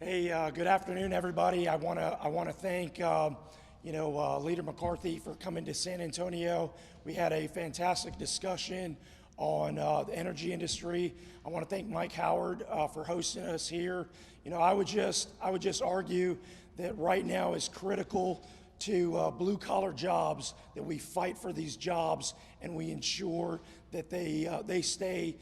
Hey, good afternoon, everybody. I want to thank Leader McCarthy for coming to San Antonio. We had a fantastic discussion on the energy industry. I want to thank Mike Howard for hosting us here. I would just argue that right now is critical to blue-collar jobs, that we fight for these jobs and we ensure that they stay,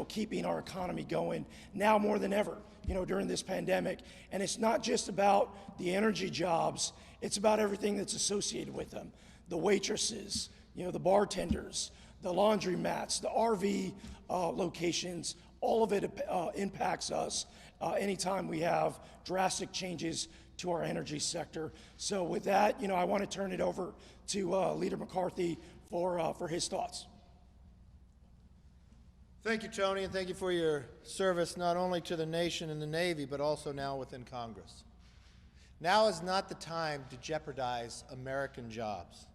keeping our economy going now more than ever, during this pandemic. And it's not just about the energy jobs, it's about everything that's associated with them. The waitresses, the bartenders, the laundromats, the RV locations, all of it impacts us anytime we have drastic changes to our energy sector. So with that, I want to turn it over to Leader McCarthy for his thoughts. Thank you, Tony, and thank you for your service not only to the nation and the Navy, but also now within Congress. Now is not the time to jeopardize American jobs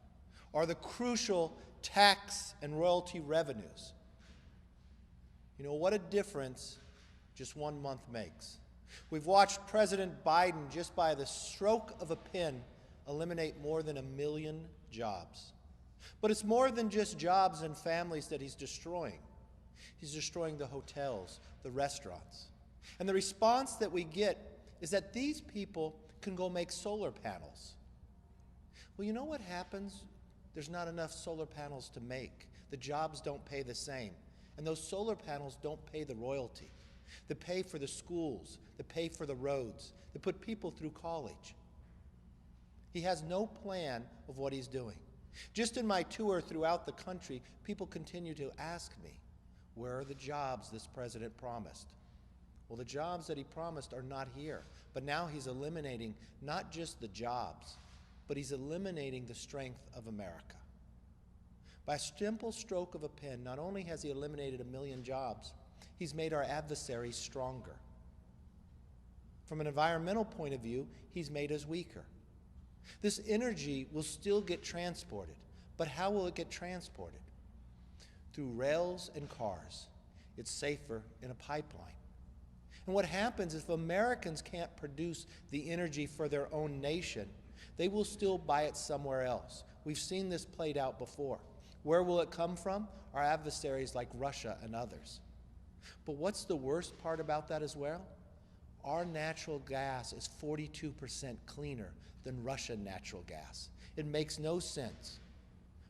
or the crucial tax and royalty revenues. What a difference just 1 month makes. We've watched President Biden, just by the stroke of a pen, eliminate more than 1 million jobs. But it's more than just jobs and families that he's destroying. He's destroying the hotels, the restaurants. And the response that we get is that these people can go make solar panels. Well, you know what happens? There's not enough solar panels to make. The jobs don't pay the same. And those solar panels don't pay the royalty. They pay for the schools, they pay for the roads, they put people through college. He has no plan of what he's doing. Just in my tour throughout the country, people continue to ask me, where are the jobs this president promised? Well, the jobs that he promised are not here, but now he's eliminating not just the jobs, but he's eliminating the strength of America. By a simple stroke of a pen, not only has he eliminated 1 million jobs, he's made our adversaries stronger. From an environmental point of view, he's made us weaker. This energy will still get transported, but how will it get transported? Through rails and cars. It's safer in a pipeline. And what happens is if Americans can't produce the energy for their own nation, they will still buy it somewhere else. We've seen this played out before. Where will it come from? Our adversaries like Russia and others. But what's the worst part about that as well? Our natural gas is 42% cleaner than Russian natural gas. It makes no sense,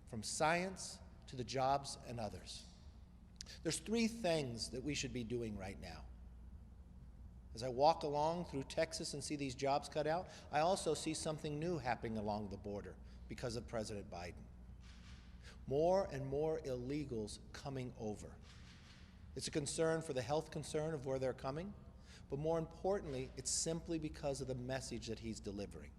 from science to the jobs and others. There's 3 things that we should be doing right now. As I walk along through Texas and see these jobs cut out, I also see something new happening along the border because of President Biden. More and more illegals coming over. It's a concern for the health concern of where they're coming, but more importantly, it's simply because of the message that he's delivering.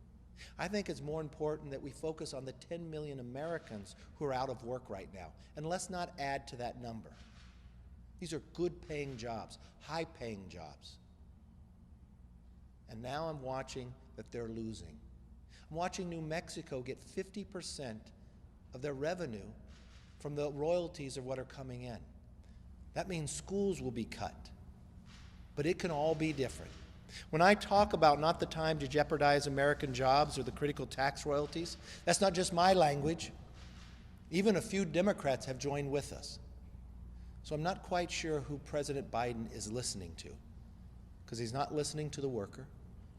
I think it's more important that we focus on the 10 million Americans who are out of work right now, and let's not add to that number. These are good-paying jobs, high-paying jobs. And now I'm watching that they're losing. I'm watching New Mexico get 50% of their revenue from the royalties of what are coming in. That means schools will be cut, but it can all be different. When I talk about not the time to jeopardize American jobs or the critical tax royalties, that's not just my language. Even a few Democrats have joined with us. So I'm not quite sure who President Biden is listening to, because he's not listening to the worker.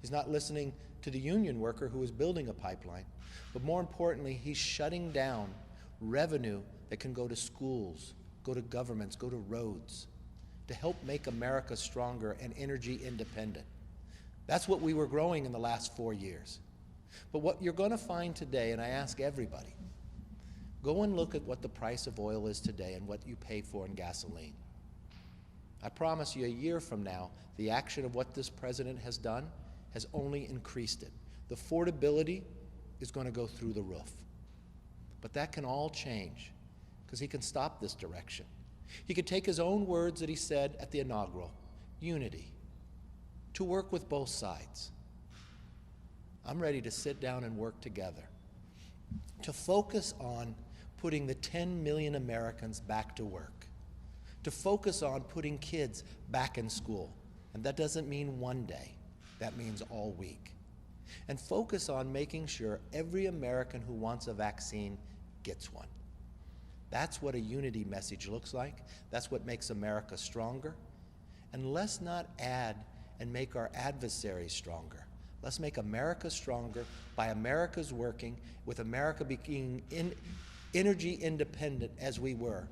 He's not listening to the union worker who is building a pipeline. But more importantly, he's shutting down revenue that can go to schools, go to governments, go to roads, to help make America stronger and energy independent. That's what we were growing in the last 4 years. But what you're going to find today, and I ask everybody, go and look at what the price of oil is today and what you pay for in gasoline. I promise you, a year from now, the action of what this president has done has only increased it. The affordability is going to go through the roof. But that can all change, because he can stop this direction. He could take his own words that he said at the inaugural, unity, to work with both sides. I'm ready to sit down and work together, to focus on putting the 10 million Americans back to work, to focus on putting kids back in school. And that doesn't mean one day. That means all week. And focus on making sure every American who wants a vaccine gets one. That's what a unity message looks like. That's what makes America stronger. And let's not add and make our adversaries stronger. Let's make America stronger by America's working, with America being energy independent as we were,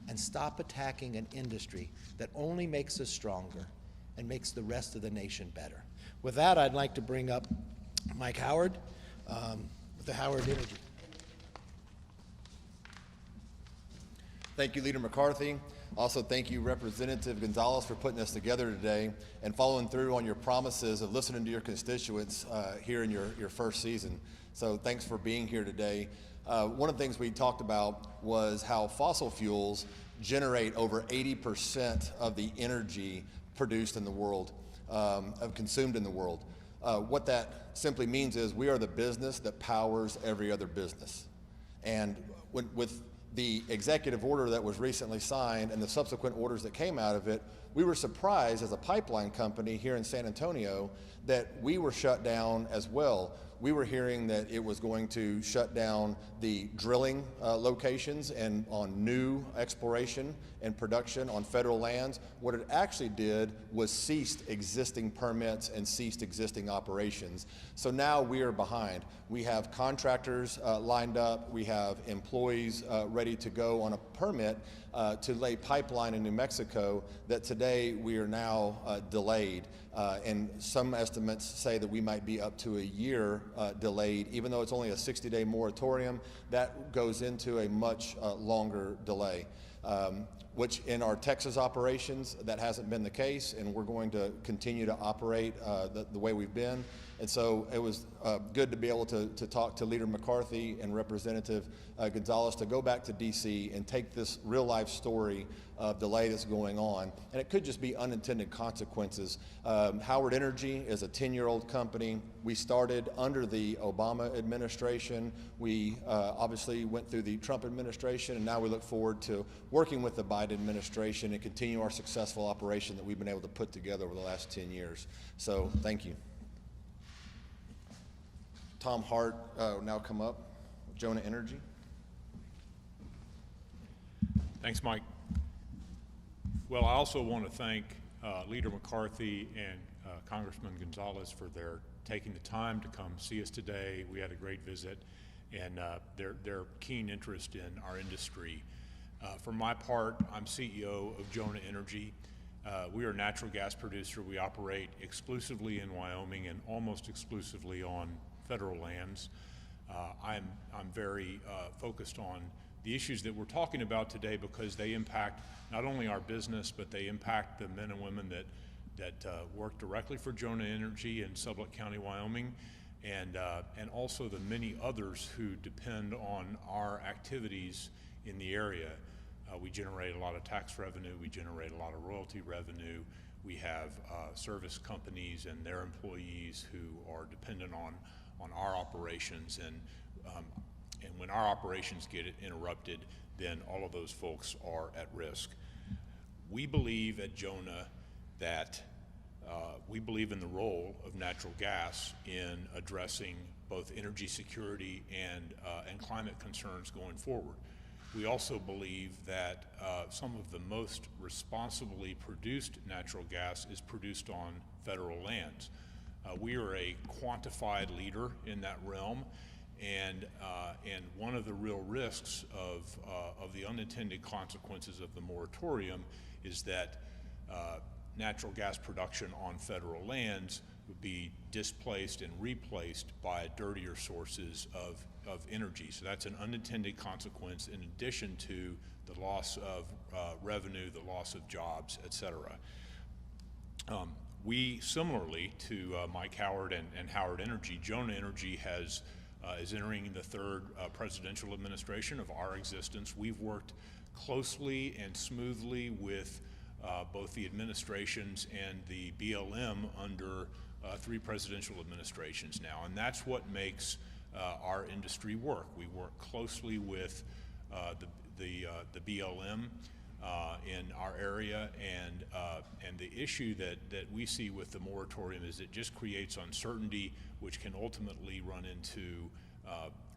and stop attacking an industry that only makes us stronger and makes the rest of the nation better. With that, I'd like to bring up Mike Howard with the Howard Energy. Thank you, Leader McCarthy. Also, thank you, Representative Gonzalez, for putting us together today and following through on your promises of listening to your constituents here in your first season. So thanks for being here today. One of the things we talked about was how fossil fuels generate over 80% of the energy produced in the world, consumed in the world. What that simply means is we are the business that powers every other business. And with the executive order that was recently signed and the subsequent orders that came out of it, we were surprised as a pipeline company here in San Antonio that we were shut down as well. We were hearing that it was going to shut down the drilling locations and on new exploration and production on federal lands. What it actually did was ceased existing permits and ceased existing operations. So now we are behind. We have contractors lined up. We have employees ready to go on a permit to lay pipeline in New Mexico that today we are now delayed. And some estimates say that we might be up to a year delayed, even though it's only a 60-day moratorium. That goes into a much longer delay, which in our Texas operations, that hasn't been the case, and we're going to continue to operate the way we've been. And so it was good to be able to talk to Leader McCarthy and Representative Gonzalez to go back to DC and take this real-life story of delay that's going on. And it could just be unintended consequences. Howard Energy is a 10-year-old company. We started under the Obama administration. We obviously went through the Trump administration, and now we look forward to working with the Biden administration and continue our successful operation that we've been able to put together over the last 10 years. So thank you. Tom Hart will now come up, Jonah Energy. Thanks, Mike. Well, I also want to thank Leader McCarthy and Congressman Gonzalez for their taking the time to come see us today. We had a great visit, and their keen interest in our industry. For my part, I'm CEO of Jonah Energy. We are a natural gas producer. We operate exclusively in Wyoming and almost exclusively on federal lands. I'm very focused on the issues that we're talking about today because they impact not only our business, but they impact the men and women that work directly for Jonah Energy in Sublette County, Wyoming, and also the many others who depend on our activities in the area. We generate a lot of tax revenue. We generate a lot of royalty revenue. We have service companies and their employees who are dependent on our operations, and when our operations get interrupted, then all of those folks are at risk. We believe at Jonah that we believe in the role of natural gas in addressing both energy security and climate concerns going forward. We also believe that some of the most responsibly produced natural gas is produced on federal lands. We are a quantified leader in that realm, and one of the real risks of the unintended consequences of the moratorium is that natural gas production on federal lands would be displaced and replaced by dirtier sources of energy. So that's an unintended consequence in addition to the loss of revenue, the loss of jobs, et cetera. We, similarly to Mike Howard and Howard Energy, Jonah Energy is entering the third presidential administration of our existence. We've worked closely and smoothly with both the administrations and the BLM under 3 presidential administrations now, and that's what makes our industry work. We work closely with the BLM in our area, and And the issue that we see with the moratorium is it just creates uncertainty, which can ultimately run into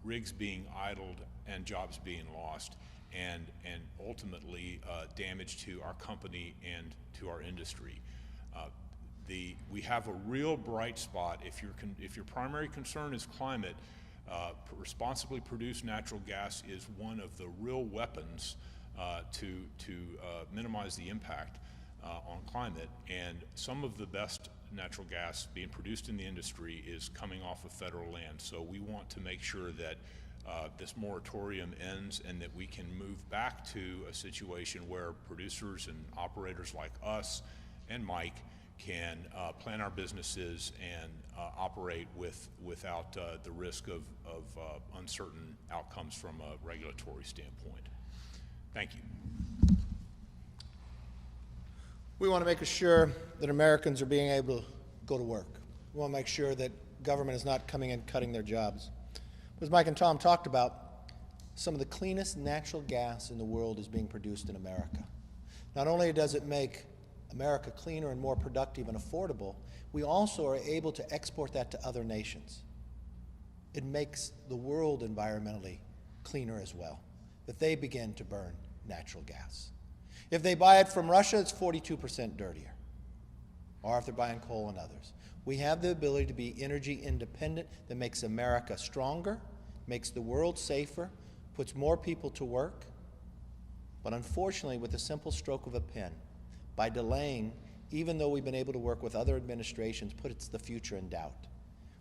rigs being idled and jobs being lost, and ultimately damage to our company and to our industry. We have a real bright spot. If your primary concern is climate, responsibly produced natural gas is one of the real weapons to minimize the impact on climate. And some of the best natural gas being produced in the industry is coming off of federal land. So we want to make sure that this moratorium ends and that we can move back to a situation where producers and operators like us and Mike can plan our businesses and operate without the risk of uncertain outcomes from a regulatory standpoint. Thank you. We want to make sure that Americans are being able to go to work. We want to make sure that government is not coming in cutting their jobs. As Mike and Tom talked about, some of the cleanest natural gas in the world is being produced in America. Not only does it make America cleaner and more productive and affordable, we also are able to export that to other nations. It makes the world environmentally cleaner as well, that they begin to burn natural gas. If they buy it from Russia, it's 42% dirtier, or if they're buying coal and others. We have the ability to be energy independent that makes America stronger, makes the world safer, puts more people to work. But unfortunately, with the simple stroke of a pen, by delaying, even though we've been able to work with other administrations, puts the future in doubt.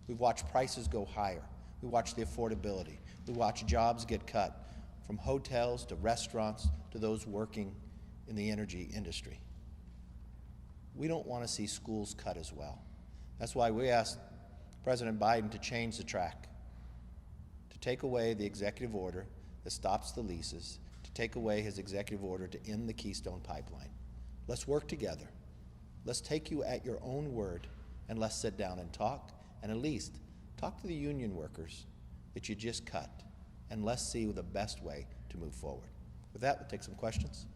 We've watched prices go higher. We watched the affordability. We watched jobs get cut, from hotels to restaurants to those working in the energy industry. We don't want to see schools cut as well. That's why we asked President Biden to change the track, to take away the executive order that stops the leases, to take away his executive order to end the Keystone Pipeline. Let's work together. Let's take you at your own word, and let's sit down and talk, and at least talk to the union workers that you just cut, and let's see the best way to move forward. With that, we'll take some questions.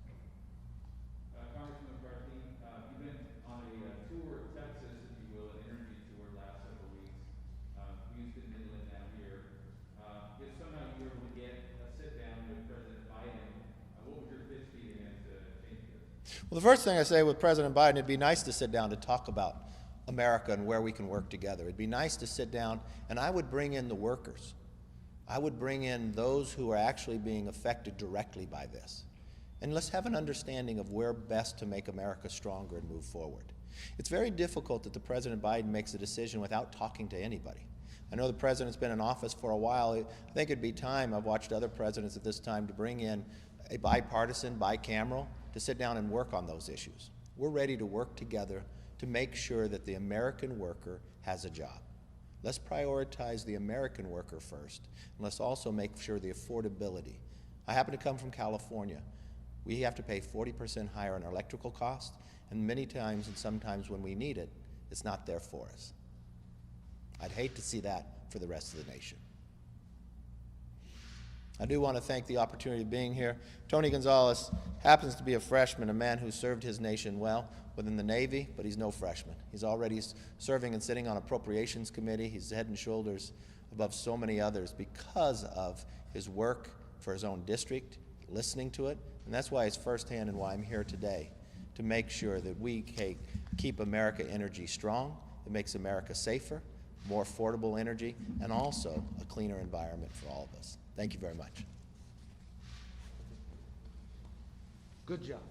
Congressman McCarthy, you've been on a tour of Texas, if you will, an energy tour the last several weeks. Houston, Midland, now here. If somehow you were able to get a sit down with President Biden, what would your pitch be to him to change this? Well, the first thing I say with President Biden, it'd be nice to sit down to talk about America and where we can work together. It'd be nice to sit down, and I would bring in the workers. I would bring in those who are actually being affected directly by this. And let's have an understanding of where best to make America stronger and move forward. It's very difficult that the President Biden makes a decision without talking to anybody. I know the President's been in office for a while. I think it'd be time, I've watched other presidents at this time, to bring in a bipartisan, bicameral, to sit down and work on those issues. We're ready to work together to make sure that the American worker has a job. Let's prioritize the American worker first, and let's also make sure the affordability. I happen to come from California. We have to pay 40% higher on our electrical costs, and many times and sometimes when we need it, it's not there for us. I'd hate to see that for the rest of the nation. I do want to thank the opportunity of being here. Tony Gonzalez happens to be a freshman, a man who served his nation well within the Navy, but he's no freshman. He's already serving and sitting on Appropriations Committee. He's head and shoulders above so many others because of his work for his own district, listening to it, and that's why it's firsthand and why I'm here today, to make sure that we keep America energy strong, that makes America safer, more affordable energy, and also a cleaner environment for all of us. Thank you very much. Good job.